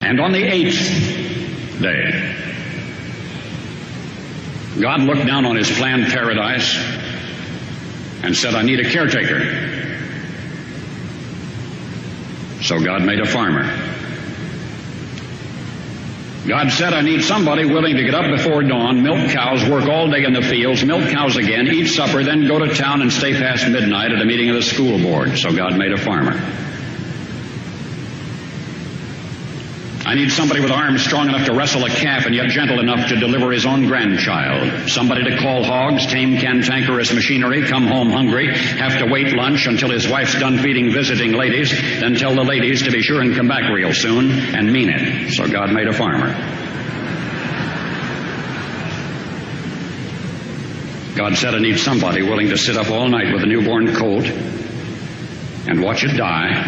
And on the 8th day, God looked down on his planned paradise and said, I need a caretaker. So God made a farmer. God said, I need somebody willing to get up before dawn, milk cows, work all day in the fields, milk cows again, eat supper, then go to town and stay past midnight at a meeting of the school board. So God made a farmer. I need somebody with arms strong enough to wrestle a calf and yet gentle enough to deliver his own grandchild. Somebody to call hogs, tame cantankerous machinery, come home hungry, have to wait lunch until his wife's done feeding visiting ladies, then tell the ladies to be sure and come back real soon and mean it. So God made a farmer. God said, I need somebody willing to sit up all night with a newborn colt and watch it die,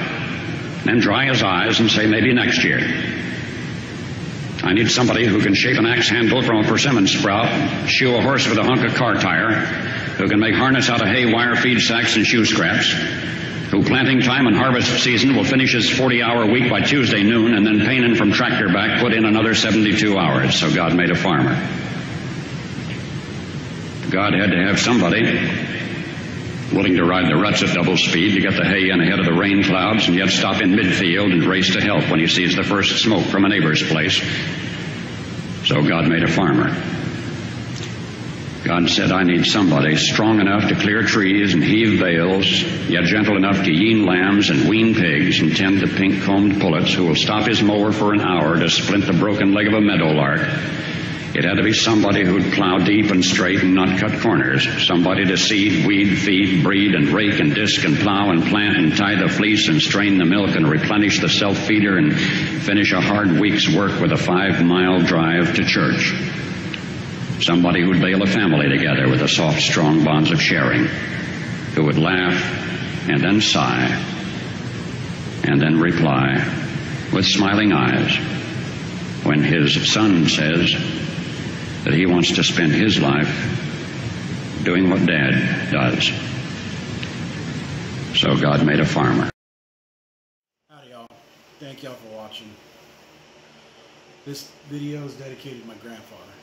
then dry his eyes and say, maybe next year. I need somebody who can shape an axe handle from a persimmon sprout, shoe a horse with a hunk of car tire, who can make harness out of hay, wire, feed sacks, and shoe scraps, who planting time and harvest season will finish his 40-hour week by Tuesday noon, and then painin' from tractor back put in another 72 hours. So God made a farmer. God had to have somebody willing to ride the ruts at double speed to get the hay in ahead of the rain clouds and yet stop in midfield and race to help when he sees the first smoke from a neighbor's place. So God made a farmer. God said, I need somebody strong enough to clear trees and heave bales, yet gentle enough to yean lambs and wean pigs and tend the pink-combed pullets, who will stop his mower for an hour to splint the broken leg of a meadowlark. It had to be somebody who'd plow deep and straight and not cut corners. Somebody to seed, weed, feed, breed, and rake and disc and plow and plant and tie the fleece and strain the milk and replenish the self-feeder and finish a hard week's work with a 5-mile drive to church. Somebody who'd bail a family together with the soft, strong bonds of sharing, who would laugh and then sigh and then reply with smiling eyes when his son says that he wants to spend his life doing what Dad does. So God made a farmer. Howdy y'all. Thank y'all for watching. This video is dedicated to my grandfather.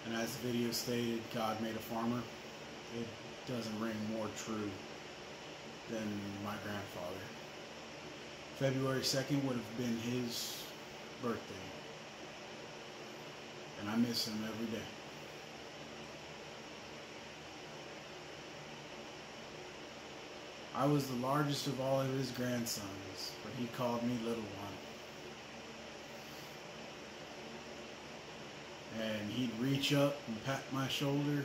And as the video stated, God made a farmer. It doesn't ring more true than my grandfather. February 2nd would have been his birthday. And I miss him every day. I was the largest of all of his grandsons, but he called me Little One. And he'd reach up and pat my shoulder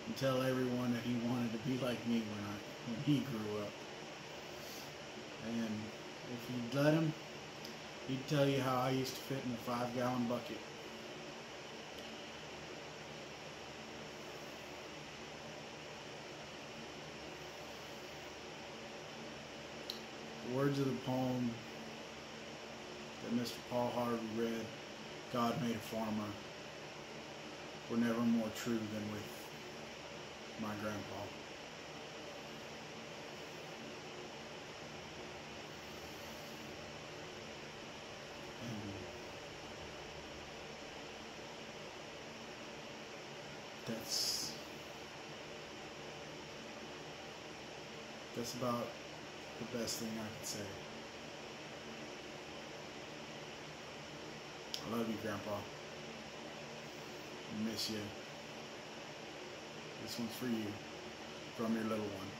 and tell everyone that he wanted to be like me when he grew up. And if you'd let him, he'd tell you how I used to fit in a 5-gallon bucket. The words of the poem that Mr. Paul Harvey read, God made a farmer, were never more true than with my grandpa. And that's about the best thing I could say. I love you, Grandpa. I miss you. This one's for you, from your little one.